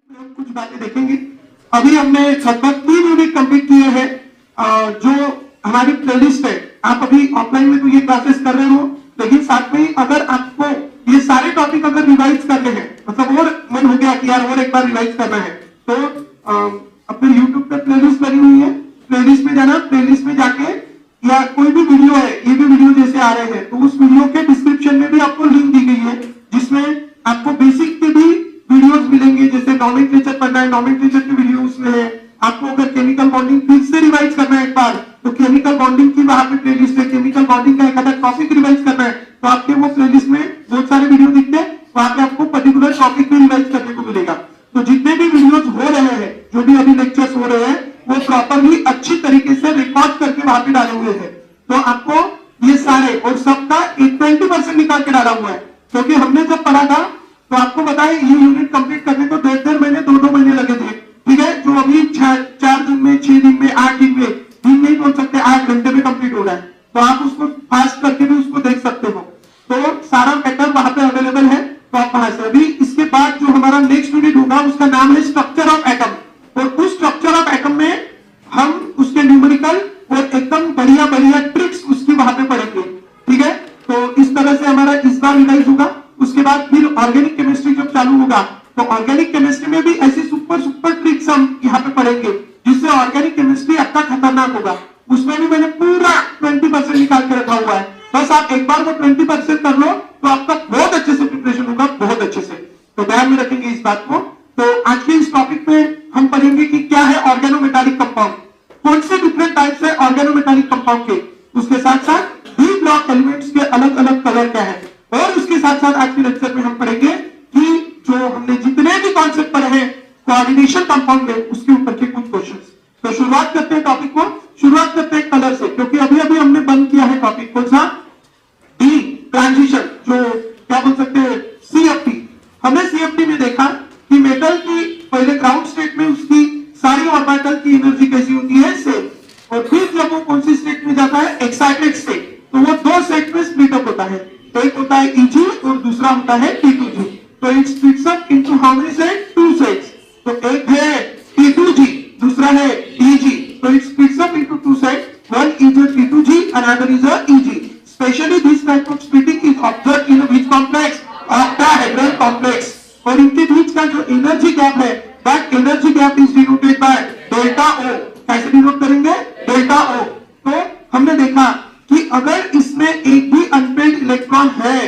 कुछ बातें देखेंगे। अभी हमने लगभग 3 यूनिट कंप्लीट किए हैं। जो हमारी प्लेलिस्ट है, आप अभी ऑफलाइन में तो ये क्लासेस कर रहे हो, लेकिन साथ में अगर आपको ये सारे टॉपिक अगर रिवाइज करने हैं, मतलब और मन हो गया कि यार और एक बार रिवाइज करना है, तो अपने यूट्यूब पे प्लेलिस्ट बनी हुई है, प्लेलिस्ट में जाना, प्लेलिस्ट में जाके या कोई भी वीडियो है, ये भी वीडियो जैसे आ रहे हैं, तो उस वीडियो के डिस्क्रिप्शन में भी आपको लिंक दी गई है, जिसमें आपको बेसिक के भी वीडियोस मिलेंगे। जैसे नॉमेनक्लेचर पढ़ना है, नॉमेनक्लेचर की वीडियो उसमें है। आपको अगर केमिकल बॉन्डिंग फिर से रिवाइज करना है एक बार, तो केमिकल बॉन्डिंग की वहां पे प्लेलिस्ट है। केमिकल बॉन्डिंग का एक आधा टॉपिक रिवाइज करना है, तो आपके वो प्लेलिस्ट में बहुत सारे वीडियो दिखते हैं, वहां पे आपको पर्टिकुलर टॉपिक में रिवाइज करने को मिलेगा। तो जितने भी वीडियोस हो रहे हैं, जो भी अभी लेक्चर्स हो रहे हैं, वो प्रॉपरली अच्छी तरीके से रिकॉर्ड करके वहां पे डाले हुए हैं। तो आपको ये सारे और सबका 20% निकाल के डाला हुआ है, क्योंकि हमने जब पढ़ा था तो आपको बताया ये यूनिट कंप्लीट करने को 1.5 महीने 2 महीने लगे थे। ठीक है, जो अभी 4 दिन में, 6 दिन में, 8 दिन में, दिन नहीं बोल सकते, 8 घंटे में कंप्लीट हो रहा है। तो आप उसको फास्ट करके भी उसको देख सकते हो। तो सारा पैटर्न वहां पे अवेलेबल है, तो आप वहां से अभी इसके बाद जो हमारा नेक्स्ट यूनिट होगा उसका नाम है स्ट्रक्चर ऑफ एटम। और उस स्ट्रक्चर ऑफ एटम में हम उसके न्यूमेरिकल और एकदम बढ़िया बढ़िया ट्रिक्स उसकी वहां पे पढ़ेंगे। ठीक है, तो इस तरह से हमारा इस बार रिवाइज होगा। उसके बाद फिर ऑर्गेनिक केमिस्ट्री जब चालू होगा, तो ऑर्गेनिक केमिस्ट्री में भी ऐसी सुपर सुपर ट्रिक्स हम यहाँ पे पढ़ेंगे, जिससे ऑर्गेनिक केमिस्ट्री आपका खतरनाक होगा। उसमें भी मैंने पूरा 20% निकाल के रखा हुआ है। बस आप एक बार वो 20% कर लो, तो आपका बहुत अच्छे से प्रिपरेशन होगा, बहुत अच्छे से। तो ध्यान में रखेंगे इस बात को। तो आज के इस टॉपिक में हम पढ़ेंगे कि क्या है ऑर्गेनोमेटालिक कंपाउंड, कौन से डिफरेंट टाइप्स है ऑर्गेनोमेटालिक कंपाउंड के, उसके साथ साथ डी ब्लॉक एलिमेंट्स के अलग अलग कलर क्या है, और उसके साथ साथ आज के लेक्चर में हम पढ़ेंगे कि जो हमने जितने भी कॉन्सेप्ट पढ़े हैं कोऑर्डिनेशन कंपाउंड में, उसके ऊपर के कुछ क्वेश्चंस। तो शुरुआत करते हैं टॉपिक को, शुरुआत करते हैं कलर से, क्योंकि अभी अभी हमने बंद किया है टॉपिक कौन सा, डी ट्रांजिशन, जो क्या बोल सकते हैं, सीएफटी। हमने सीएफटी में देखा कि मेटल की पहले ग्राउंड स्टेट में उसकी सारी ऑर्बिटल की एनर्जी कैसी होती है, सेम, और फिर जब वो कौन सी स्टेट में जाता है, एक्साइटेड स्टेट, तो वो 2 सेट में स्प्लिट अप होता है। तो एक होता है Eg और दूसरा होता है T2G। तो it splits up into how many set, 2 sets. तो एक है T2G, दूसरा है Eg। तो it splits up into 2 sets, one is a T2G, another is a Eg. Especially this type of splitting is observed in which complex, octahedral complex। और इनके बीच का जो एनर्जी गैप है, that energy gap is denoted by delta O। कैसे denote करेंगे, delta O। तो हमने देखा कि अगर इसमें एक भी अनपेड इलेक्ट्रॉन है,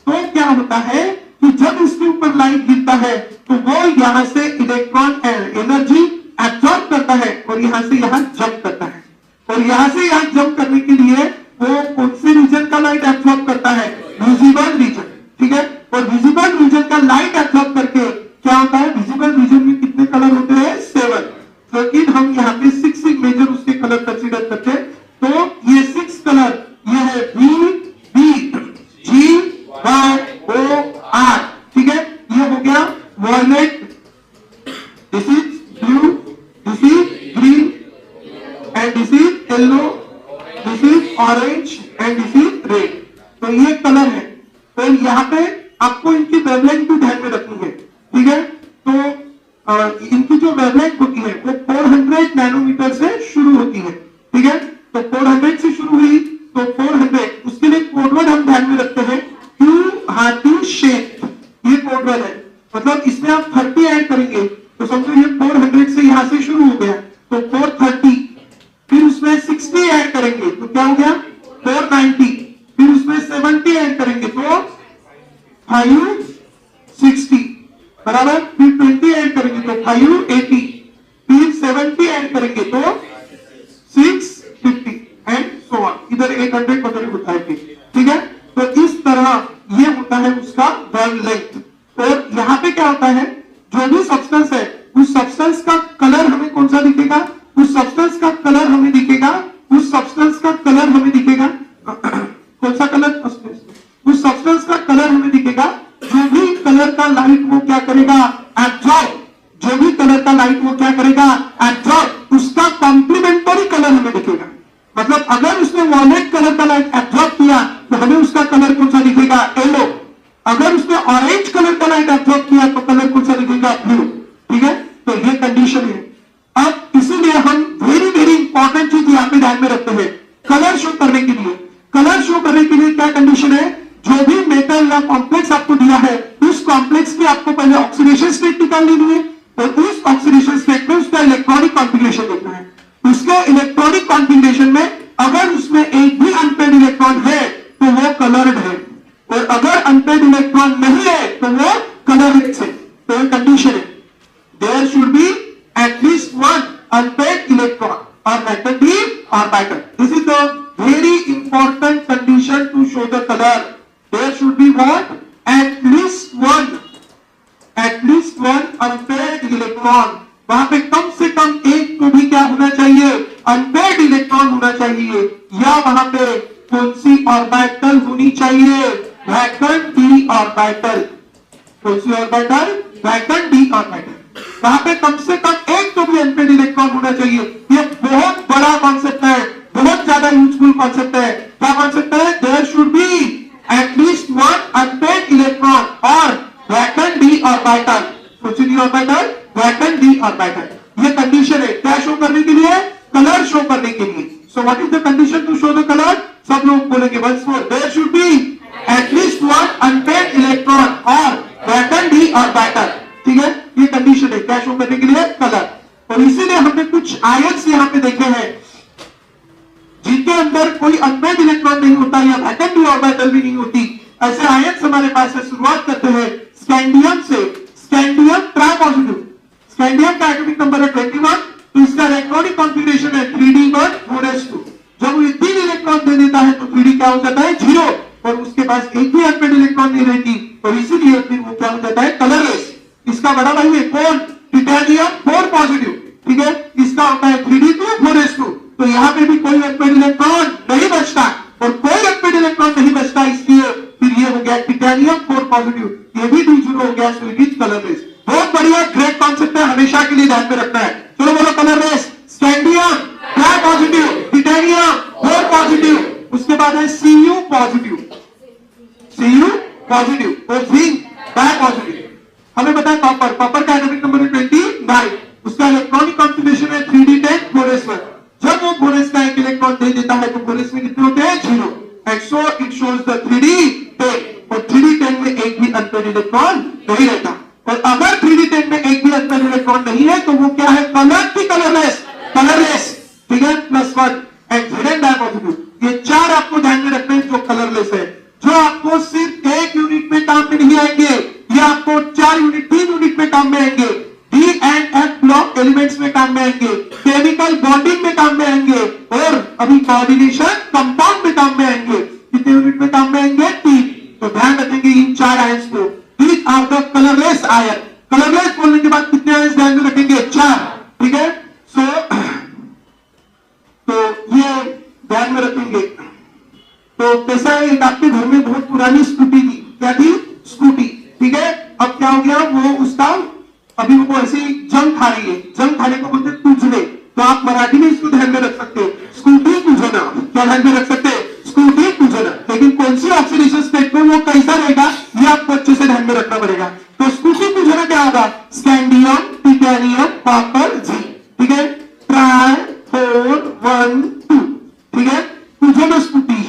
तो क्या होता है कि जब इसके ऊपर लाइट गिरता है, तो वो यहां से इलेक्ट्रॉन एनर्जी एब्सॉर्ब करता है और यहां से यहां जंप करता है। और यहां से यहां जंप करने के लिए वो कौन से रीजन का लाइट एब्सॉर्ब करता है, विजिबल रीजन। ठीक है, और विजिबल रीजन का लाइट एब्सॉर्ब करके क्या होता है, विजिबल रीजन में कितने कलर होते हैं, 7। लेकिन हम यहाँ पे 6 मेजर उसके कलर कंसीडर करते हैं। तो ये 6 कलर, ये है B, B, G, Y, O, R। ठीक है, ये हो गया violet, this is blue, this is green, and this is yellow, this is orange, and this is red. तो ये कलर है। तो यहाँ पे आपको इनकी वेवलेंथ भी ध्यान में रखनी है। ठीक है, तो इनकी जो वेवलेंथ होती है वो 400 नैनोमीटर से शुरू होती है। ठीक है, तो 400 से शुरू हुई, तो 400, उसके लिए कोडवर्ड हम ध्यान में रखते हैं, क्यू हाथी शेप, ये कोडवर्ड है। मतलब इसमें आप 30 ऐड करेंगे, तो समझो ये 400 से यहां से शुरू हो गया, तो 430, फिर उसमें 60 ऐड करेंगे, तो क्या हो गया, 490, फिर उसमें 70 ऐड करेंगे, तो 560 बराबर, फिर 20 ऐड करेंगे तो 580, फिर 70 ऐड करेंगे तो 650 एंड सो ऑन। इधर 800 वगैरह होता है। ठीक है, तो इस तरह ये होता है उसका वेवलेंथ। और यहाँ पे क्या होता है, जो भी सब्सटेंस है, उस सब्सटेंस का कलर हमें कौन सा दिखेगा, उस सब्सटेंस का कलर हमें दिखेगा, उस सब्सटेंस का कलर हमें दिखेगा कौन सा कलर, उस सब्सटेंस का कलर हमें दिखेगा जो भी कलर का लाइट वो क्या करेगा, एब्जॉर्ब। जो भी कलर का लाइट वो क्या करेगा, एब्जॉर्ब, उसका कॉम्प्लीमेंटरी कलर हमें दिखेगा। मतलब अगर उसने वॉयलेट कलर का लाइट एब्जॉर्ब किया, तो हमें उसका कलर कौन सा दिखेगा, येलो। अगर उसने ऑरेंज कलर का लाइट एब्जॉर्ब किया, तो कलर कौन सा दिखेगा, ब्लू। ठीक है, कॉम्प्लेक्स की आपको पहले ऑक्सीडेशन स्टेट निकाल लेनी है और उस ऑक्सीडेशन स्टेट में उसका इलेक्ट्रॉनिक कॉन्फ़िगरेशन देखना है। उसके इलेक्ट्रॉनिक कॉन्फ़िगरेशन में अगर उसमें एक भी अनपेयर्ड इलेक्ट्रॉन है तो वो कलर्ड है, और अगर अनपेयर्ड इलेक्ट्रॉन नहीं है तो वो कलरलेस है। तो ये कंडीशन है, there should be at least one unpaired electron or matter be orbital. This is the very important condition to show the color. There should be what? At least one unpaired electron. वहां पे कम से कम एक तो भी क्या होना चाहिए? अनपेयर्ड इलेक्ट्रॉन होना चाहिए, या वहां पे कौन सी ऑर्बिटल होनी चाहिए? Vacant d orbital. कौन सी ऑर्बिटल? Vacant d orbital. वहां पे कम से कम एक तो भी अनपेयर्ड इलेक्ट्रॉन होना चाहिए। ये बहुत बड़ा कॉन्सेप्ट है, बहुत ज्यादा यूजफुल कॉन्सेप्ट है। क्या कॉन्सेप्ट है? There should be at least one unpaired electron और वैकेंट डी ऑर्बिटल। कौन सी d orbital? Vacant d orbital. ये कंडीशन है क्या शो करने के लिए? कलर शो करने के लिए। So what is the condition to show the colour? सब लोग बोलेंगे once more, there should be at least one unpaired electron और वैकेंट डी ऑर्बिटल। ठीक है, ये कंडीशन है क्या शो करने के लिए? कलर। और इसीलिए हमने कुछ आयन्स यहां पे देखे हैं जिनके अंदर कोई अनपेयर्ड इलेक्ट्रॉन नहीं होता या वैकेंट डी ऑर्बिटल भी नहीं होती। ऐसे आयन्स हमारे पास है। शुरुआत करते हैं स्कैंडियम से। स्कैंडियम ट्राइपॉजिटिव, स्कैंडियम का एटॉमिक नंबर है 21, तो इसका इलेक्ट्रॉनिक कॉन्फ़िगरेशन है 3d1 जब वो 3 इलेक्ट्रॉन दे देता है तो 3d क्या हो जाता है? 0, और उसके पास एक भी अनपेयर्ड इलेक्ट्रॉन नहीं रहती, और इसीलिए फिर वो क्या हो जाता है? कलरलेस। इसका बड़ा भाई है कौन? Titanium 4 positive. ठीक है, इसका होता है 3d2 तो यहां पे भी कोई अनपेयर्ड इलेक्ट्रॉन नहीं बचता, और कोई अनपेयर्ड इलेक्ट्रॉन नहीं बचता, इसलिए फिर ये हो गया टिटेनियम 4 पॉजिटिव, ये भी D0 हो गया, सो इट इज कलरलेस। बहुत बढ़िया, ग्रेट कॉन्सेप्ट है, हमेशा के लिए ध्यान में रखना है। चलो बोलो colourless. Scandium positive, titanium 4 positive, उसके बाद है Cu पॉजिटिव, Cu पॉजिटिव और जिंक पॉजिटिव। हमें पता है कॉपर, कॉपर का एटॉमिक नंबर है 29, उसका इलेक्ट्रॉनिक कॉन्फ़िगरेशन है 3d10 4s1। जब वो 4s का एक इलेक्ट्रॉन दे देता है तो 4s में कितने होते हैं? 0, and so it shows the 3d10, और 3d10 में एक भी अनपेयर्ड इलेक्ट्रॉन नहीं रहता। और अगर 3d10 में एक भी अनपेयर्ड इलेक्ट्रॉन नहीं है तो वो क्या है? कलरलेस। ठीक है, +1 एंड Z डायपॉजिटिव। ये 4 आपको ध्यान में रखना है जो कलरलेस है, जो आपको सिर्फ 1 यूनिट में काम में नहीं आएंगे, ये आपको 4 यूनिट 3 यूनिट में काम में आएंगे, D and F block elements में काम में आएंगे, केमिकल बॉन्डिंग में काम में आएंगे, और अभी कोऑर्डिनेशन कंपाउंड में काम में आएंगे। कितने यूनिट में काम में आएंगे? 3। तो ध्यान रखेंगे इन 4 आयंस को। These are the colourless ion. Colourless बोलने के बाद कितने आयंस ध्यान में रखेंगे? 4। ठीक है, सो तो ये ध्यान में रखेंगे। तो कैसा है, एक आपके घर में बहुत पुरानी स्कूटी थी, क्या थी? स्कूटी। ठीक है, अब क्या हो गया? वो उसका अभी वो ऐसे जंग खा रही है, जंग खाने को बोलते तुझने, तो आप मराठी में इसको ध्यान में रख सकते हो, स्कूटी तुझना। क्या ध्यान में रख सकते हैं? स्कूटी तुझना। लेकिन कौन सी ऑक्सीडेशन स्टेट में वो कैसा रहेगा ये आपको अच्छे से ध्यान में रखना पड़ेगा। तो स्कूटी तुझना क्या होगा? Scandium, titanium, copper, zinc. ठीक है, ट्राई 4 1 2। ठीक है, तुझना स्कूटी।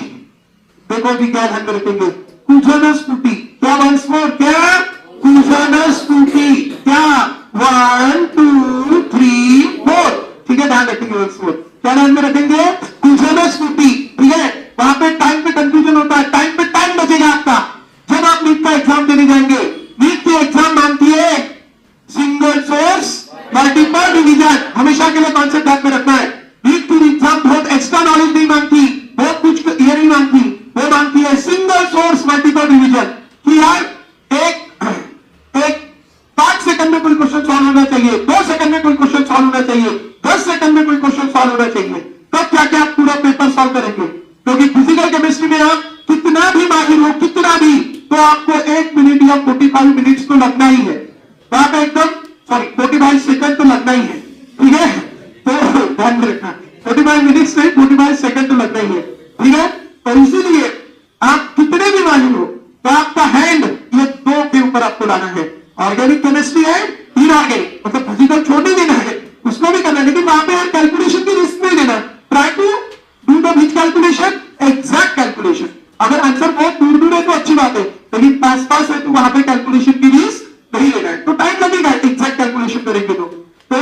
देखो अभी क्या ध्यान में रखेंगे? तुझना स्कूटी। क्या वंस मोर? क्या? तुझना स्कूटी। क्या? 1 2 3 4। ठीक है, ध्यान रखेंगे वंस मोर। क्या ध्यान में रखेंगे? तुझना स्कूटी। ठीक है, वहां पे टाइम पे कंफ्यूजन होता है, टाइम पे टाइम बचेगा आपका। जब आप नीट का एग्जाम देने जाएंगे, नीट की एग्जाम मांगती है सिंगल सोर्स मल्टीपल डिवीजन। हमेशा के लिए कॉन्सेप्ट ध्यान में रखना है। नीट की एग्जाम बहुत एक्स्ट्रा नॉलेज नहीं मांगती, बहुत कुछ ये नहीं मांगती, वो मांगती है सिंगल सोर्स मल्टीपल डिवीजन। कि यार एक 5 सेकंड में कोई क्वेश्चन सॉल्व होना चाहिए, 2 सेकंड में कोई क्वेश्चन सॉल्व होना चाहिए, 10 सेकंड में कोई क्वेश्चन सॉल्व होना चाहिए। तब क्या क्या आप पूरा पेपर सॉल्व करेंगे? क्योंकि फिजिकल केमिस्ट्री में आप कितना भी माहिर हो, कितना भी, तो आपको 1 मिनट या 45 मिनट्स तो लगना ही है। वहां पे एकदम 45 सेकंड तो लगना ही है। ठीक है, तो ध्यान में रखना, 45 मिनट्स नहीं 45 सेकंड तो लगना ही है। ठीक है, और इसीलिए आप कितने भी माहिर हो तो आपका हैंड ये 2 के ऊपर आपको लाना है। ऑर्गेनिक केमिस्ट्री है, इनऑर्गेनिक, मतलब फिजिकल छोड़ नहीं देना है, उसको भी करना है, लेकिन वहां पे कैलकुलेशन की रिस्क नहीं लेना। Try to do the which calculation? Exact calculation. अगर आंसर बहुत दूर दूर है तो अच्छी बात है, लेकिन पास पास है तो वहां पे कैलकुलेशन की करेंगे तो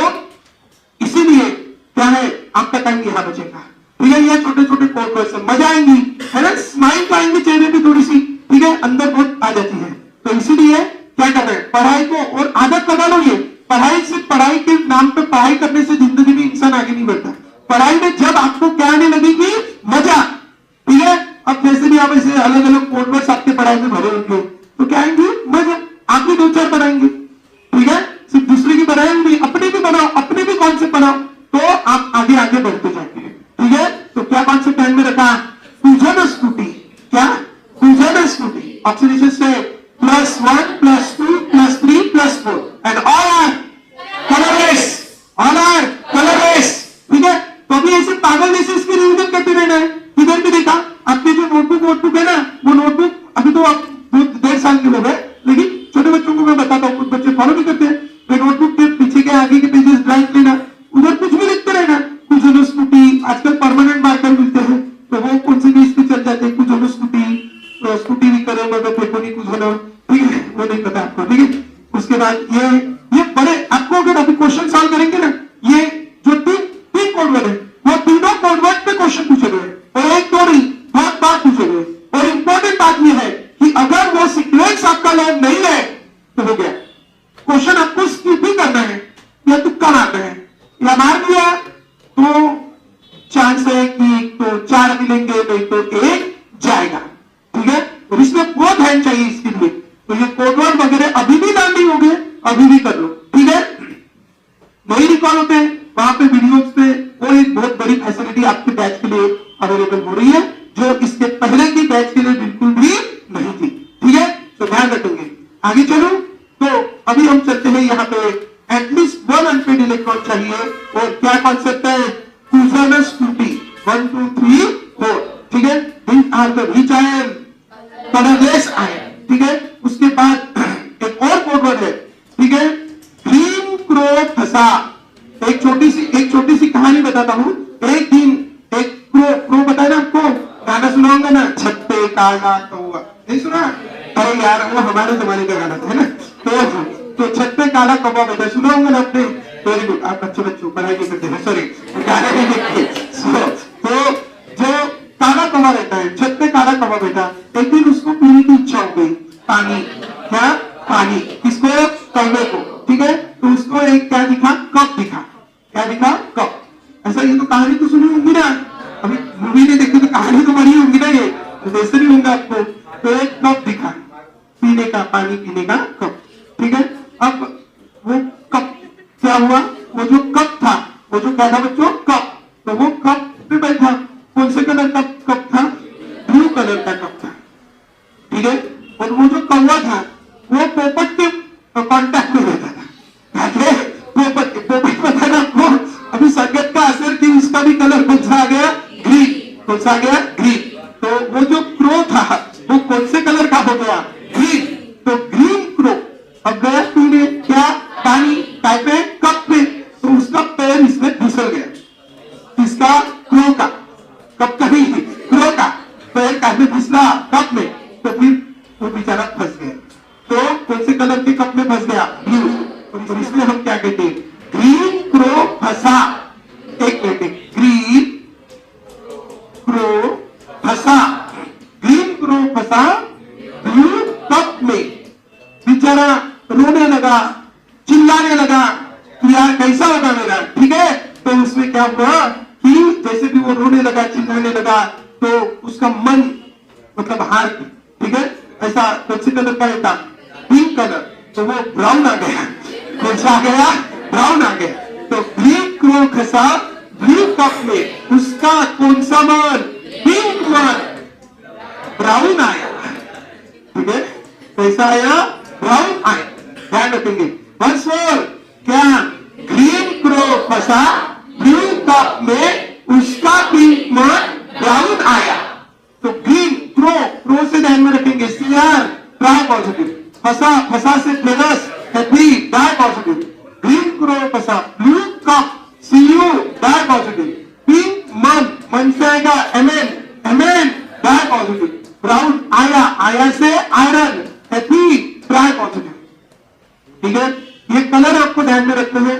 इसीलिए क्या है, आपका टाइम यहाँ बचेगा। ठीक है, ये छोटे छोटे कोड क्वेश्चन मजा आएंगी, है ना, स्माइल तो आएंगे चेहरे पे थोड़ी सी, ठीक है, अंदर बहुत आ जाती है। तो इसीलिए क्या कर रहे हैं, पढ़ाई को और आदत लगा लो। ये पढ़ाई से, पढ़ाई के नाम पे पढ़ाई करने से जिंदगी में इंसान आगे नहीं बढ़ता। पढ़ाई में जब आपको क्या आने लगेगी, मजा, ठीक है। अब जैसे भी आप ऐसे अलग अलग कोड वर्ड्स आपके पढ़ाई में भरे होंगे तो क्या आएंगे, मजा। आप भी 2-4 बनाएंगे, ठीक है, सिर्फ दूसरे की बनाएंगे, अपने भी बनाओ, अपने भी कॉन्सेप्ट बनाओ, तो आप आगे आगे बढ़ते जाएंगे। ठीक है, तो क्या कॉन्सेप्ट ध्यान में रखा, फ्यूजन स्कूटी, क्या फ्यूजन स्कूटी, ऑक्सीडेशन से +1 +2 +3 +4 and all are colourless, all are colourless. ठीक है, तो अभी ऐसे पागल जैसे इसकी रिवीजन करते रहना है। इधर भी देखा, आपकी जो नोटबुक है ना, वो नोटबुक अभी तो आप 1.5 साल के लोग हैं, लेकिन छोटे बच्चों को मैं बताता हूँ, कुछ बच्चे फॉलो नहीं करते हैं। तो नोटबुक के पीछे के आगे के पेजेस ब्लैंक लेना, उधर कुछ भी लिखते रहना। कुछ जो स्कूटी, आजकल परमानेंट मार्कर मिलते हैं, तो वो कौन सी भी इसमें चल जाते हैं। कुछ जो स्कूटी भी करे मतलब फेंको नहीं, कुछ होना, ठीक है, वो नहीं पता आपको। ठीक है, उसके बाद ये बड़े आपको अगर अभी क्वेश्चन सॉल्व करेंगे ना, ये जो तीन कोड वर्ड है, वो तीनों कोड वर्ड पे क्वेश्चन पूछे गए, और एक तो नहीं, बहुत बार पूछे गए। और इंपॉर्टेंट बात यह है कि अगर वो सीक्वेंस आपका लर्न नहीं है तो हो गया, क्वेश्चन आपको स्किप भी करना है या तुक्का मारना है, या मार दिया तो चांस है कि तो 4 मिलेंगे, नहीं तो 1 जाएगा। ठीक है, और इसमें बहुत ध्यान चाहिए इसके लिए। तो ये कोड वर्ड वगैरह अभी भी लर्न नहीं हो गए, अभी भी कर लो। ठीक है, नहीं रिकॉल होते हैं वहां पे वीडियोस पे, वो एक बहुत बड़ी फैसिलिटी आपके बैच के लिए अवेलेबल हो रही है, जो इसके पहले की बैच के लिए बिल्कुल भी नहीं थी। ठीक है, तो ध्यान रखेंगे। आगे चलो, तो अभी हम चलते हैं यहाँ पे, एटलीस्ट 1 अनपेड इलेक्ट्रॉन चाहिए, और क्या कॉन्सेप्ट है, फ्यूजन स्कूटी 1 2 3 4। ठीक है, these are the rich iron, colorless iron। ठीक है, उसके बाद एक और कोड वर्ड है, ठीक है, ग्रीन क्रो फंसा। एक छोटी सी कहानी बताता हूँ। एक दिन एक क्रो बताया ना आपको, गाना सुना होगा ना, छत पे काला कौवा, नहीं सुना? अरे यार, वो हमारे जमाने का गाना था, है ना। तो छत पे काला कौवा बैठा, सुना होगा ना आपने। वेरी गुड, आप अच्छे बच्चों, पढ़ाई नहीं करते हैं, सॉरी, गाना नहीं देखते। तो जो काला कौवा रहता है, छत पे काला कौवा बैठा, एक दिन उसको पीने की इच्छा हो गई, पानी, क्या पानी, किसको, कौवे को। ठीक है, तो उसको एक क्या दिखा, कप दिखा। क्या दिखा, कप। ऐसा, ये तो कहानी तो सुनी होगी ना, अभी मूवी नहीं देखते तो कहानी तो बड़ी होगी ना, ये तो वैसे नहीं होगा आपको। तो एक कप दिखा, पीने का, पानी पीने का कप। ठीक है, अब वो कप क्या हुआ, वो जो कप था, वो जो क्या था बच्चों, कप, तो वो कप पे बैठा। कौन से कलर का कप था, ब्लू कलर का कप था। ठीक है, और वो जो कौवा था वो पोपट के कांटेक्ट में रहता था। पोपट पता ना आपको, अभी संगत का असर की उसका भी कलर कौन सा आ गया, ग्रीन। कौन सा आ गया, ग्रीन। तो वो जो क्रो था वो कौन से कलर का हो गया, ग्रीन। तो ग्रीन क्रो अब गया पीने, क्या, पानी, टाइप है कप में, तो उसका पैर इसमें फिसल गया। इसका क्रो का, कप का नहीं, क्रो का पैर काफी फिसला कप में, तो फिर वो बेचारा फंस गया। तो कौन से कलर के कप में फंस गया, ब्लू। तो इसमें हम क्या कहते हैं, ग्रीन क्रो फंसा। एक मिनट, ग्रीन क्रो फंसा, ग्रीन क्रो फंसा ब्लू कप में। बेचारा रोने लगा, चिल्लाने लगा कि यार कैसा होगा मेरा। ठीक है, तो उसमें क्या हुआ कि जैसे भी वो रोने लगा, चिल्लाने लगा, तो उसका मन मतलब हार गया। ठीक है, ऐसा कौन से कलर का था, पिंक कलर, तो वो ब्राउन आ गया। कौन सा आ गया, ब्राउन आ गया। तो ग्रीन क्रो खसा ब्लू कप में, उसका कौन सा मन, पिंक मन, ब्राउन आया। ठीक है, कैसा आया, ब्राउन आया। ध्यान रखेंगे, वंस मोर, क्या, ग्रीन क्रो फंसा ब्लू कप में, उसका पिंक मन ब्राउन आया। तो ग्रीन क्रो से ध्यान में रखेंगे, सीआर ट्राई पॉजिटिव, फंसा से प्लस हैप्पी डाई पॉजिटिव, ग्रीन क्रो फंसा ब्लू कप सीयू डाई पॉजिटिव, पिंक मन से आएगा एमएन डाई पॉजिटिव, ब्राउन आया से आयरन हैप्पी ट्राई पॉजिटिव। ठीक है, ये कलर आपको ध्यान में रखना है।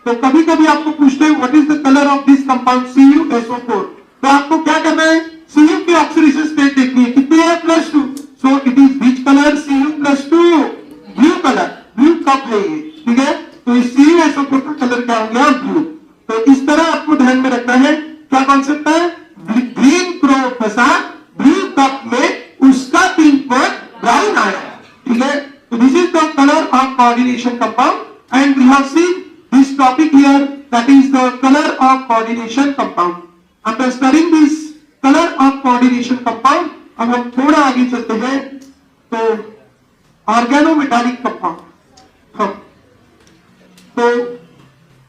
तो कभी कभी आपको पूछते हैं what is the colour of this compound CuSO4, तो आपको क्या करना है, Cu की ऑक्सीडेशन स्टेट देखनी है, कितनी है, +2। So it is which colour, Cu+2, blue colour, blue cup है ये, ठीक है। तो इस CuSO4 का कलर क्या हो गया, ब्लू। तो इस तरह आपको ध्यान में रखना है, क्या कॉन्सेप्ट है, ग्रीन क्रो फंसा ब्लू कप में, उसका पिंक पर ब्राउन आया, ठीक है। तो this is the colour of coordination compound and we have seen this topic here, that is the color of coordination compound. After studying this color of coordination compound, अब हम थोड़ा आगे चलते हैं। तो ऑर्गेनोमेटालिक कंपाउंड, तो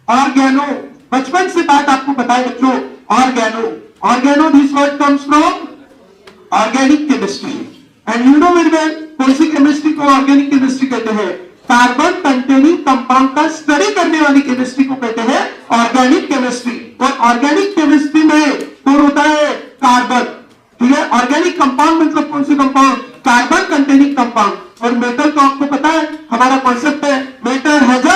ऑर्गेनो, बचपन से बात आपको पता है बच्चों, organo this word comes from organic chemistry and you know very well कौन सी केमिस्ट्री को ऑर्गेनिक केमिस्ट्री कहते हैं, कार्बन कंटेनिंग कंपाउंड का स्टडी करने वाली केमिस्ट्री को कहते हैं ऑर्गेनिक केमिस्ट्री। और ऑर्गेनिक केमिस्ट्री में कौन होता है, कार्बन, ठीक है। ऑर्गेनिक कंपाउंड मतलब कौन से कंपाउंड, कार्बन कंटेनिंग कंपाउंड। और मेटल तो आपको पता है हमारा कॉन्सेप्ट है, metal has a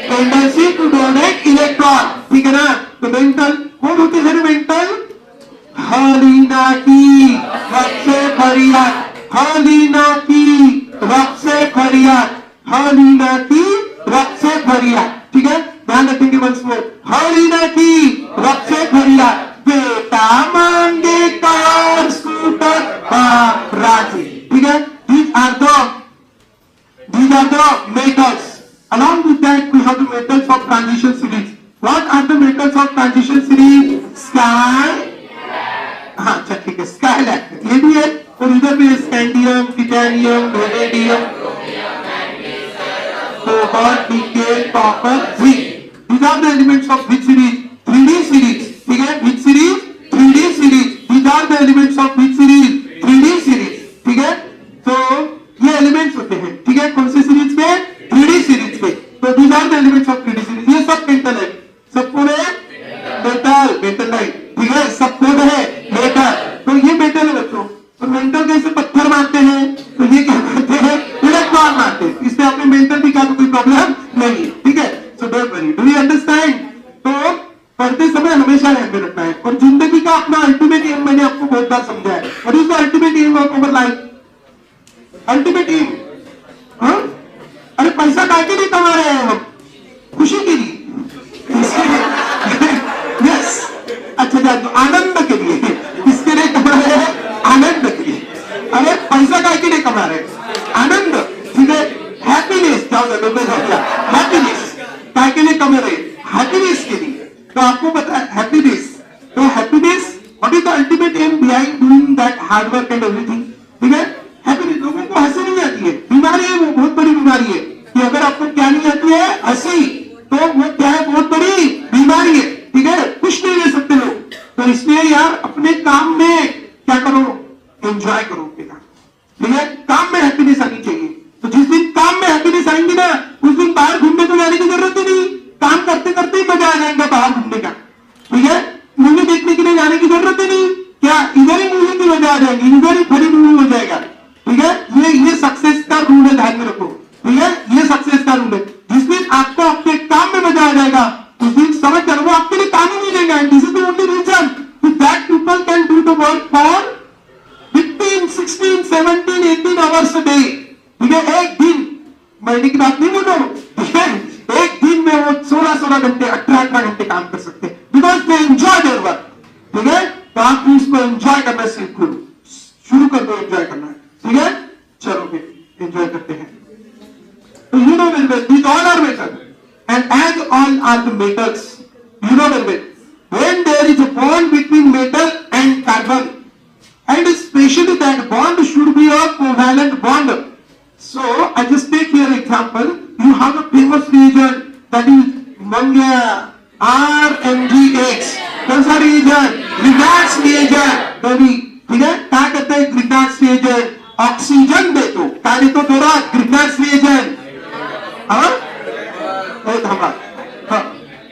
tendency to donate electron, ठीक है ना। तो मेटल कौन होते हैं, मेटल हलीना की रक्त से फरियाद, हलीना की रक्त से फरियाद, हलीना की रक्त से फरियाद, ठीक है। ध्यान रखेंगे वंश में, हलीना की रक्त से फरियाद, बेटा मांगे कार स्कूटर राजी, ठीक है। These are the metals. Along with that we have the metals of transition series. What are the metals of transition series? Sky, हाँ अच्छा ठीक है, स्काईलैक ये भी है, और इधर भी scandium, titanium, vanadium, cobalt, nickel, copper, zinc. These are the elements of which series? 3D series. ठीक है, which series? 3D series. These are the elements of which series? 3D series. ठीक है, तो ये एलिमेंट्स होते हैं, ठीक है, कौन से सीरीज के? 3D सीरीज के। तो these are the elements of 3D series. ये सब मेटल है, सब कौन है? मेटल नहीं, ठीक है, सब कौन है? मेटल। तो ये मेटल है बच्चों। तो मेटल कैसे पत्थर मारते हैं, तो ये क्या करते हैं, इलेक्ट्रॉन मारते हैं। इससे आपने मेटल दिखा तो कोई प्रॉब्लम नहीं है, ठीक है। So don't worry, do you understand. तो पढ़ते समय हमेशा ध्यान में रखना है। और जिंदगी का अपना अल्टीमेट एम मैंने आपको बहुत बार समझाया है। What is the ultimate aim of our life, ultimate aim, हाँ, अरे पैसा काहे के लिए कमा रहे हैं हम, खुशी के लिए, यस, अच्छा जान, आनंद के लिए, किसके लिए कमा रहे हैं, आनंद के लिए। अरे पैसा काहे के लिए कमा रहे हैं, आनंद, ठीक है, हैप्पीनेस, हैप्पीनेस काहे के लिए कमा रहे, हैप्पीनेस के लिए। तो आपको पता है हैप्पीनेस, तो happiness what is the ultimate aim behind doing that hard work and everything, ठीक है। हैप्पीनेस, लोगों को हंसी नहीं आती है, बीमारी है, वो बहुत बड़ी बीमारी है कि अगर आपको क्या नहीं आती है, हंसी, तो वो क्या है, बहुत बड़ी बीमारी है, ठीक है, कुछ नहीं ले सकते लोग। तो इसलिए यार अपने काम में क्या करो, एंजॉय करो अपने काम, ठीक है, काम में हैप्पीनेस आनी चाहिए। तो जिस दिन काम में हैप्पीनेस आएंगी ना, उस दिन बाहर घूमने को जाने की जरूरत ही नहीं, काम करते करते ही मजा आ जाएगा बाहर घूमने का, ठीक है। मूवी देखने के लिए जाने की जरूरत ही नहीं, क्या इधर ही मूवी की मजा आ जाएगी, इधर ही फनी मूवी हो जाएगा, ठीक है। ये सक्सेस का रूल है, ध्यान में रखो, ठीक है, ये सक्सेस का रूल है। जिस दिन आपको अपने काम में मजा आ जाएगा, उस दिन समझ कर वो आपके लिए काम ही नहीं देगा। This is the only reason that people can do the work for 15, 16, 17, 18 hours a day, ठीक है। एक दिन, महीने की बात नहीं बोलो, ठीक है, एक दिन में वो 16 घंटे, 18 घंटे काम कर सकते हैं, because they enjoy their work, ठीक है। तो आप इसको एंजॉय करना सीख लो, शुरू कर दो एंजॉय करना, ठीक है। चलो फिर एंजॉय करते हैं। तो you know very well these all are metal and as all are the metals, you know very well when there is a bond between metal and carbon, and especially that bond should be a covalent bond. So I just take here example, you have a famous reagent that is Mangya RMGX, कौन सा reagent, Grignard's reagent, ठीक है। क्या कहते हैं Grignard's reagent, oxygen दे तो क्या दे तो थोड़ा Grignard's reagent, हाँ,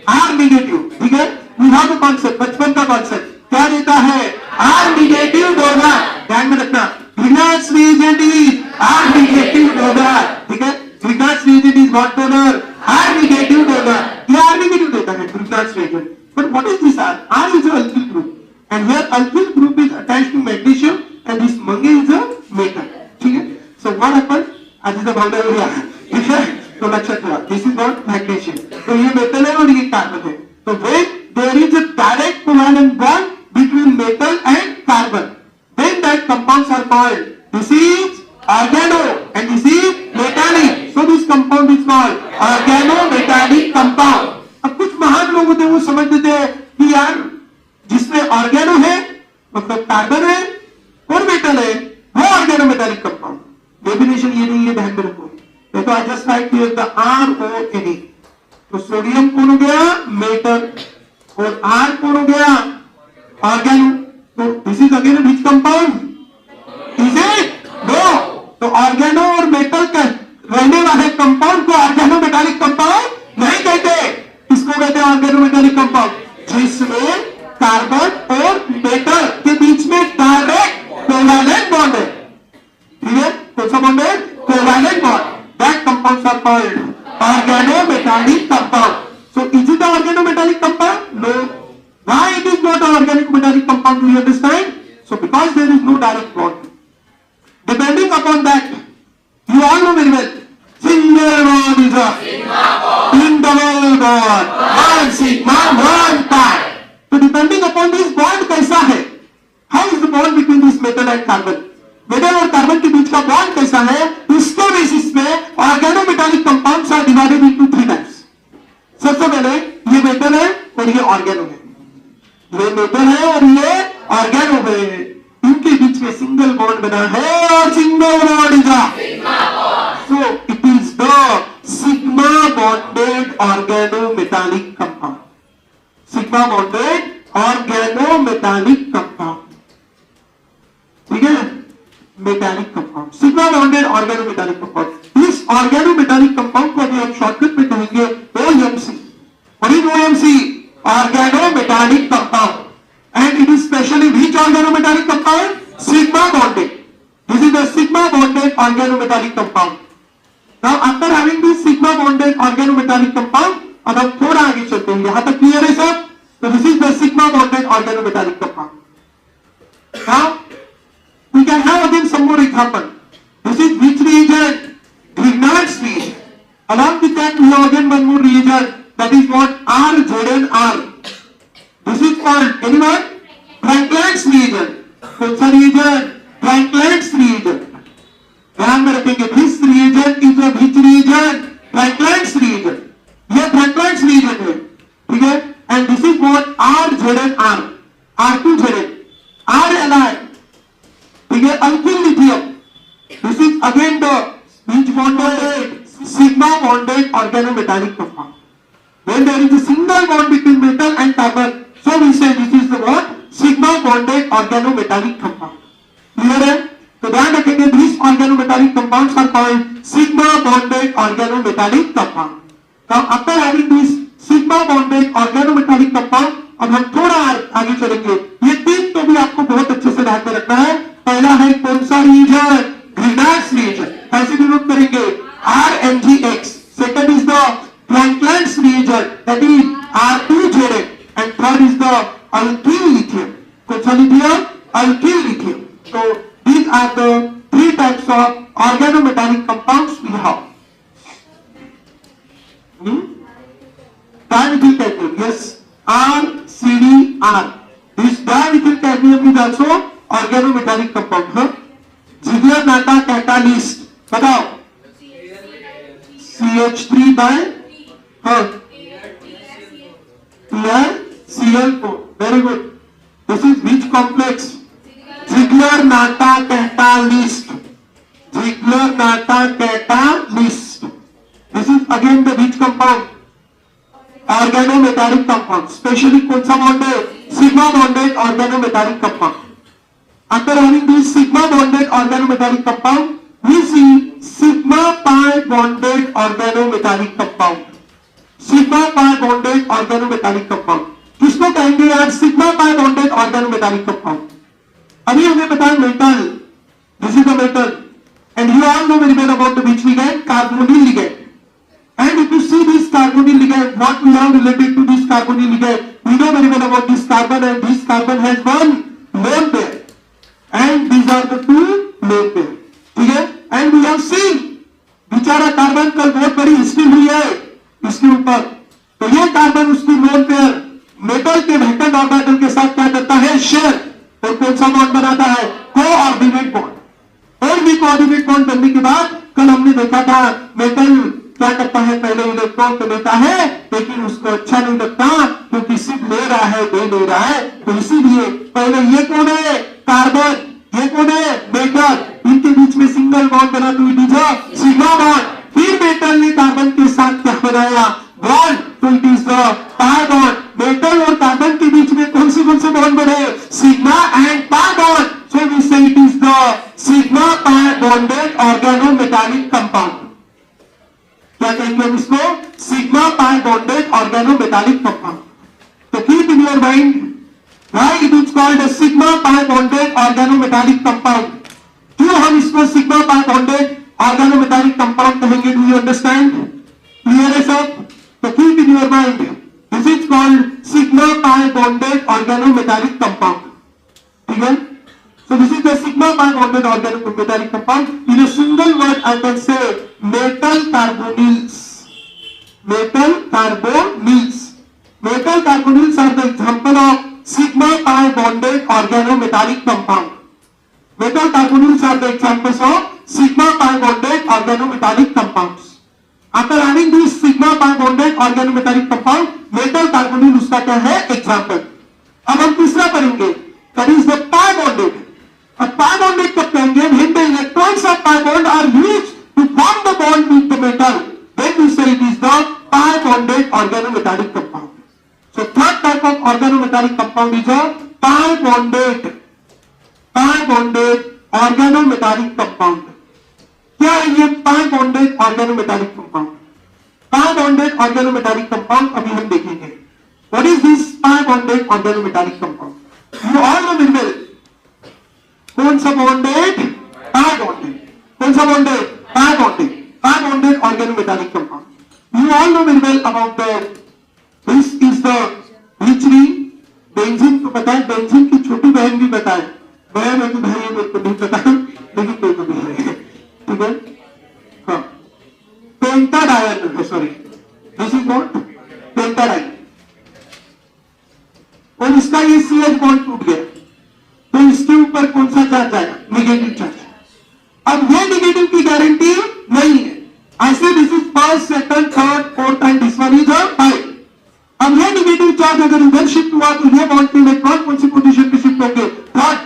आर निगेटिव, ठीक है। वी हैव द कॉन्सेप्ट, बचपन का कॉन्सेप्ट क्या देता है, आर निगेटिव डोनर, ध्यान में रखना, Grignard's reagent is R negative donor, ठीक है। Grignard's reagent is what donor, नक्षत्र, दिस इज नॉट मैग्नीशियम। तो ये मेटल है और ये कार्बन है। तो when there is a direct covalent bond between metal and carbon, then that compounds are called, this is organo and this is metallic. So this compound is called organometallic compound. अब कुछ महान लोग होते हैं वो समझ लेते हैं कि यार जिसमें ऑर्गेनो है मतलब कार्बन है और मेटल है वो ऑर्गेनोमेटालिक कंपाउंड। डेफिनेशन ये नहीं है, ध्यान में रखो। देखो I just right here the RONA। तो सोडियम कौन हो गया? मेटल। और R कौन हो गया? ऑर्गेनो। तो this is again which compound? Is it? No. तो ऑर्गेनो और मेटल का रहने वाले कंपाउंड को ऑर्गेनोमेटालिक कंपाउंड नहीं कहते। किसको कहते हैं ऑर्गेनोमेटालिक कंपाउंड? जिसमें कार्बन और मेटल के बीच में डायरेक्ट कोवैलेंट बॉन्ड है। ठीक है? कौन सा बॉन्ड है? Covalent bond. That compounds are called organometallic compound. So is it an organometallic compound? No. Why it is not an organometallic compound? Do you understand? So because there is no direct bond. Depending upon that, you all know very well. Single bond is a double bond. One sigma, one pi. So depending upon this bond कैसा है? How is the bond between this metal and carbon? Metal और carbon के बीच का bond कैसा है? इसके basis में organometallic compounds are divided into 3 types. सबसे पहले ये मेटल है और ये ऑर्गेनो है। ये मेटल है और ये ऑर्गेनो है। इनके बीच में सिंगल बॉन्ड बना है और single bond is so it is the sigma bonded organometallic compound. Sigma bonded organometallic compound. ठीक है? Metallic compound, sigma bonded organometallic compound. इस ऑर्गेनोमेटालिक कंपाउंड को अभी हम शॉर्टकट में कहेंगे OMC। और इन OMC organometallic compound and it is specially which organometallic compound? Sigma bonded. This is the sigma bonded organometallic compound. Now after having this sigma bonded organometallic compound अब हम थोड़ा आगे चलते हैं। यहां तक क्लियर है सब? तो this is the sigma bonded organometallic compound. Now we can have again some more example. This is which reagent? Grignard's reagent. Along with that we have again one more reagent, that is what? RZnR. This is called anyone? Frankland's reagent. कौन सा reagent? Frankland's reagent. ध्यान में रखेंगे this reagent is a which reagent? Frankland's reagent. यह Frankland's reagent है। ठीक है? And this is what? RZnR. R2Zn. RLI. ठीक है? Alkyl lithium. This is again the which bonded? Sigma bonded organometallic compound. When there is a single bond between metal and carbon, so we say this is the what? Sigma bonded organometallic compound. Clear है? तो ध्यान रखेंगे these organometallic compounds are called sigma bonded organometallic compound. Now after having this sigma bonded organometallic compound, अब हम थोड़ा आगे चलेंगे। ये तीन तो भी आपको बहुत अच्छे से ध्यान में रखना है। पहला है कौन सा रिएजेंट? Grignard's reagent. ऐसे भी नोट करेंगे RMgX। Second is the Frankland's reagent, that is R2Zn and third is the alkyl lithium. कौन सा लिथियम? Alkyl lithium. तो these are the 3 types of organometallic compounds we have. Dimethyl cadmium, yes, RCdR. This dimethyl cadmium is also organometallic compound है। Ziegler Natta catalyst बताओ। CH3 by Cl4। Very good. This is which complex? Ziegler Natta catalyst. Ziegler Natta catalyst. This is again the which compound? Organometallic compound. Specially कौन सा bond है? Sigma bonded organometallic compound. After having this sigma bonded organometallic compound, we see sigma pi bonded organometallic compound. Sigma pi bonded organometallic compound. किसको कहेंगे यार sigma pi bonded organometallic compound? अभी हमें बताया metal. This is the metal, and you all know very well about the which ligand? Carbonyl ligand. And if you see this carbonyl ligand, what we have related to this carbonyl ligand? We know very well about this carbon, and this carbon has one lone pair. And these are the 2 lone pair. ठीक है? And we have seen बेचारा carbon कल बहुत बड़ी history पर, तो ये carbon उसकी लोन पेयर मेटल के वैकेंट ऑर्बिटल के साथ क्या करता है, शेयर, और कौन सा बॉन्ड बनाता है, कोऑर्डिनेट बॉन्ड। और भी कोऑर्डिनेट बॉन्ड बनने के बाद कल हमने देखा था मेटल क्या करता है, पहले इलेक्ट्रॉन तो लेता है लेकिन उसको अच्छा नहीं लगता क्योंकि सिर्फ ले रहा है, दे नहीं रहा है, तो इसीलिए पहले ये कौन है, कार्बन, ये कौन है, मेटल, इनके बीच में सिंगल बॉन्ड बना तो it is a sigma bond. फिर मेटल ने कार्बन के साथ क्या बनाया, बॉन्ड, तो it is the pi bond. Metal और कार्बन के बीच में कौन से बॉन्ड बने, sigma and pi bond, so we say it is the sigma pi bonded organometallic compound. क्या कहेंगे हम इसको, sigma pi bonded organometallic compound. तो keep in your mind why it is called a sigma pi bonded organometallic compound. क्यों हम इसको sigma pi bonded organometallic compound कहेंगे, do you understand, clear है सब। तो keep in your mind this is called sigma pi bonded organometallic compound, ठीक है। So this is the sigma pi bonded organometallic compound. In a single word, I can say metal carbonyls. Metal carbonyls. Metal carbonyls are the example of sigma pi bonded organometallic compound. Metal carbonyls are the examples of sigma pi bonded organometallic compounds. After having this sigma pi bonded organometallic compound, metal carbonyl उसका क्या है, example. अब हम तीसरा पढ़ेंगे, that is the pi bonded. A pi bonded कब कहेंगे, when the electrons of pi bond are used to form the bond with the metal, then we say it is the pi bonded organometallic compound. So third type of organometallic compound is a pi bonded organometallic compound. क्या है ये pi bonded organometallic compound? pi bonded organometallic compound अभी हम देखेंगे. What is this pi bonded organometallic compound? You all know very well. कौन सा bonded, pi bonded, कौन सा bonded, pi bonded, pi bonded organometallic compound. You all know very well about that, this is the rich ring, benzene को पता है, benzene की छोटी बहन भी पता है, बहन है कि भाई है मेरे को नहीं पता, लेकिन कोई तो भी है, ठीक है। हाँ, पेंटाडायन, सॉरी दिस इज नॉट पेंटाडायन, और इसका ये CH बॉन्ड टूट गया तो इसके ऊपर कौन सा चार्ज आएगा, नेगेटिव चार्ज। अब ये नेगेटिव की गारंटी नहीं है, ऐसे this is first, second, third, fourth and this one is five. अब ये नेगेटिव चार्ज अगर इधर शिफ्ट हुआ तो ये बॉन्ड के इलेक्ट्रॉन कौन सी पोजीशन पे शिफ्ट होंगे, थर्ड,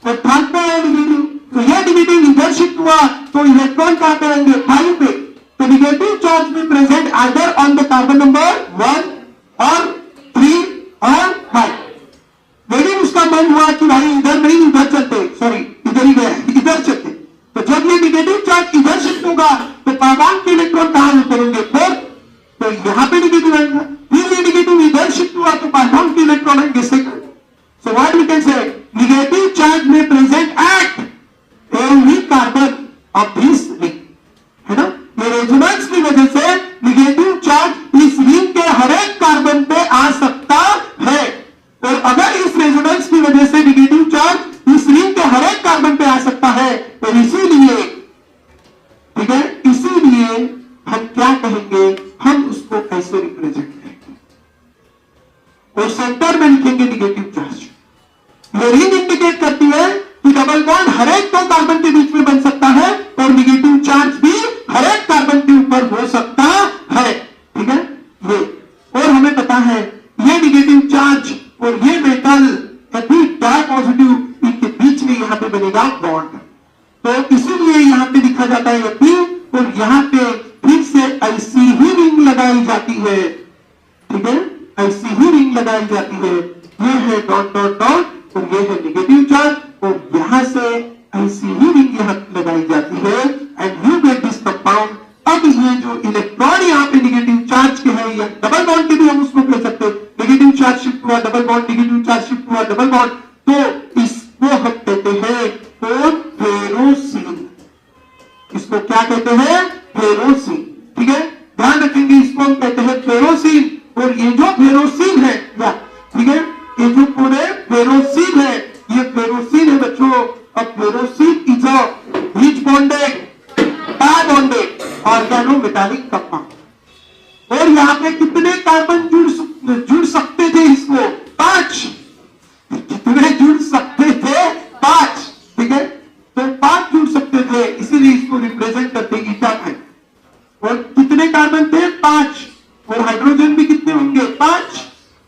और थर्ड पे है नेगेटिव, तो ये नेगेटिव इधर शिफ्ट हुआ तो इलेक्ट्रॉन कहां पे आएंगे, फाइव पे। तो नेगेटिव चार्ज में present either on the carbon number 1 और 3 और 5। लेकिन उसका मन हुआ कि भाई इधर नहीं, इधर चलते, सॉरी इधर ही गया, इधर चलते, तो जब ये नेगेटिव चार्ज इधर शिफ्ट होगा तो कार्बन के इलेक्ट्रॉन कहां उतरेंगे, फोर्थ, तो यहां पे नेगेटिव आएगा। फिर ये नेगेटिव इधर शिफ्ट हुआ तो कार्बन के इलेक्ट्रॉन आएंगे second. So what we can say, negative charge में present at every carbon of this ring, है ना। ये रेजोनेंस की वजह से नेगेटिव चार्ज इस रिंग के हर एक कार्बन पे आ सकता है, और अगर इस रेजोनेंस की वजह से नेगेटिव चार्ज इस रिंग के हर एक कार्बन पे आ सकता है, तो इसीलिए, ठीक है, इसीलिए हम क्या कहेंगे, हम उसको कैसे रिप्रेजेंट करेंगे, और सेंटर में लिखेंगे नेगेटिव चार्ज। ये रिंग इंडिकेट करती है कि डबल बॉन्ड हर एक दो कार्बन के बीच में बन सकता है, और नेगेटिव चार्ज भी हर एक कार्बन के ऊपर हो सकता है, ठीक है ये। और हमें पता है ये नेगेटिव चार्ज और ये मेटल कभी डाई पॉजिटिव, इनके बीच में यहां पे बनेगा बॉन्ड, तो इसीलिए यहां पे लिखा जाता है P, और यहां पे फिर से ऐसी ही रिंग लगाई जाती है, ठीक है, ऐसी ही रिंग लगाई जाती है। ये है डॉट डॉट डॉट, और ये है नेगेटिव चार्ज, और यहां से ऐसी ही रिंग यहां लगाई जाती है, and you get this compound. अब ये जो इलेक्ट्रॉन यहाँ पे नेगेटिव चार्ज के है, या डबल बॉन्ड के भी हम उसको कह सकते हैं, नेगेटिव चार्ज शिफ्ट हुआ double bond, negative charge shift हुआ डबल बॉन्ड, तो इसको हम कहते हैं फेरोसीन। इसको क्या कहते हैं, फेरोसीन, ठीक है, ध्यान रखेंगे, इसको हम कहते हैं फेरोसीन। और ये जो फेरोसीन है, ठीक है, ये जो पूरे फेरोसीन है, ये फेरोसीन है बच्चों। अब ferrocene is a rich bonded, pi bonded organometallic compound. और यहाँ पे कितने कार्बन जुड़ सकते थे इसको? 5। कितने जुड़ सकते थे? 5। ठीक है, तो 5 जुड़ सकते थे, इसीलिए इसको रिप्रेजेंट करते ईटा है। और कितने कार्बन थे? 5। और हाइड्रोजन भी कितने होंगे? 5।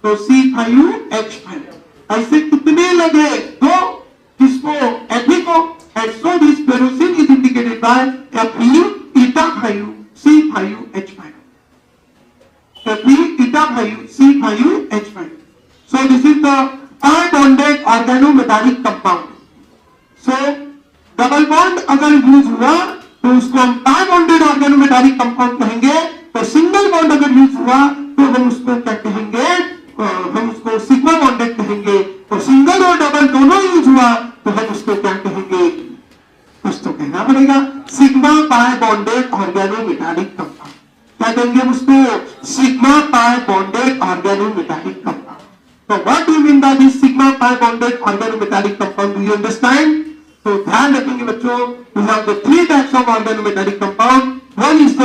तो C5H5। ऐसे कितने लगे? 2। किसको? Fe को। And so this kerosene is indicated by Fe eta 5 C5H5. Fe eta 5 C5H5. So this is the pi-bonded organometallic compound. So double bond अगर यूज हुआ तो उसको हम pi-bonded organometallic compound कहेंगे। तो सिंगल बॉन्ड अगर यूज हुआ तो हम उसको क्या कहेंगे? हम उसको सिग्मा बॉन्डेड कहेंगे। और सिंगल और डबल दोनों यूज हुआ तो हम उसको क्या कहेंगे? कुछ तो कहना पड़ेगा। Sigma pi bonded organometallic compound. क्या कहेंगे हम उसको? Sigma pi bonded organometallic compound. तो what do you mean by this sigma pi bonded organometallic compound? Do you understand? तो ध्यान रखेंगे बच्चों, we have the 3 types of organometallic compound. One is the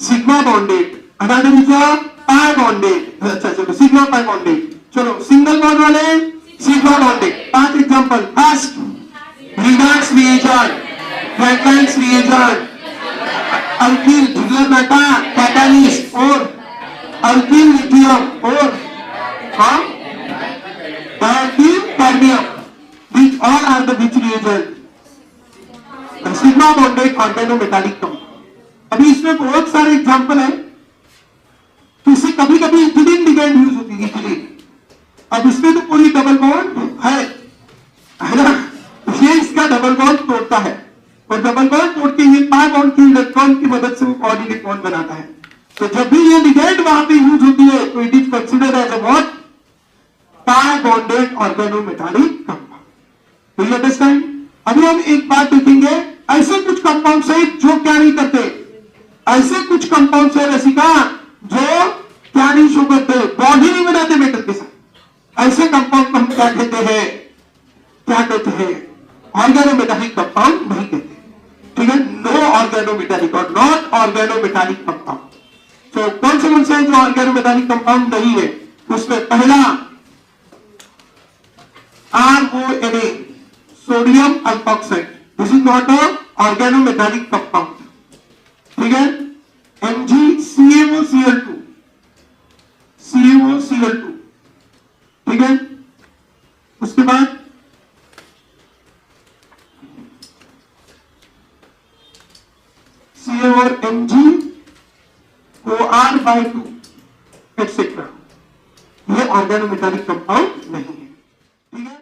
sigma bonded, another is the pi bonded. अच्छा चलो, sigma pi bonded. चलो single bond वाले sigma bonded. 5 example. First, Redux reagent, Frankland's reagent, alkyl Ziegler Natta catalyst, और alkyl lithium, और dialkyl cadmium. These all are the which reagent? The sigma bonded organometallic compound. अभी इसमें बहुत सारे example है। तो इससे कभी कभी इथिलीन लिगेंड यूज होती है, इथिलीन। अब इसमें तो पूरी डबल बॉन्ड है ना? ये इसका डबल बॉन्ड तोड़ता है, और डबल बॉन्ड तोड़ के ये पाई बॉन्ड की इलेक्ट्रॉन की मदद से वो कोऑर्डिनेट बॉन्ड बनाता है। तो जब भी ये लिगेंड वहां पे यूज होती है तो it is considered as a what? Pi bonded organometallic compound. Do you understand? अभी हम एक बात देखेंगे, ऐसे कुछ कंपाउंड है जो क्या नहीं करते, ऐसे कुछ कंपाउंड है रसिका जो क्या नहीं शो करते, बॉन्ड ही नहीं बनाते मेटल के साथ। ऐसे कंपाउंड को हम क्या कहते हैं? क्या कहते हैं? ऑर्गेनोमेटालिक कंपाउंड नहीं कहते। ठीक है, नो ऑर्गेनोमेटालिक और नॉट ऑर्गेनोमेटालिक कंपाउंड। तो कौन से जो ऑर्गेनोमेटालिक कंपाउंड नहीं है, उसमें पहला RONA, sodium alkoxide. This is not a organometallic compound. ठीक है, MgCaO-Cl2, CaO-Cl2। ठीक है, उसके बाद Ca और Mg OR/2 एटसेट्रा। ये ऑर्गेनोमेटालिक कंपाउंड नहीं है। ठीक है।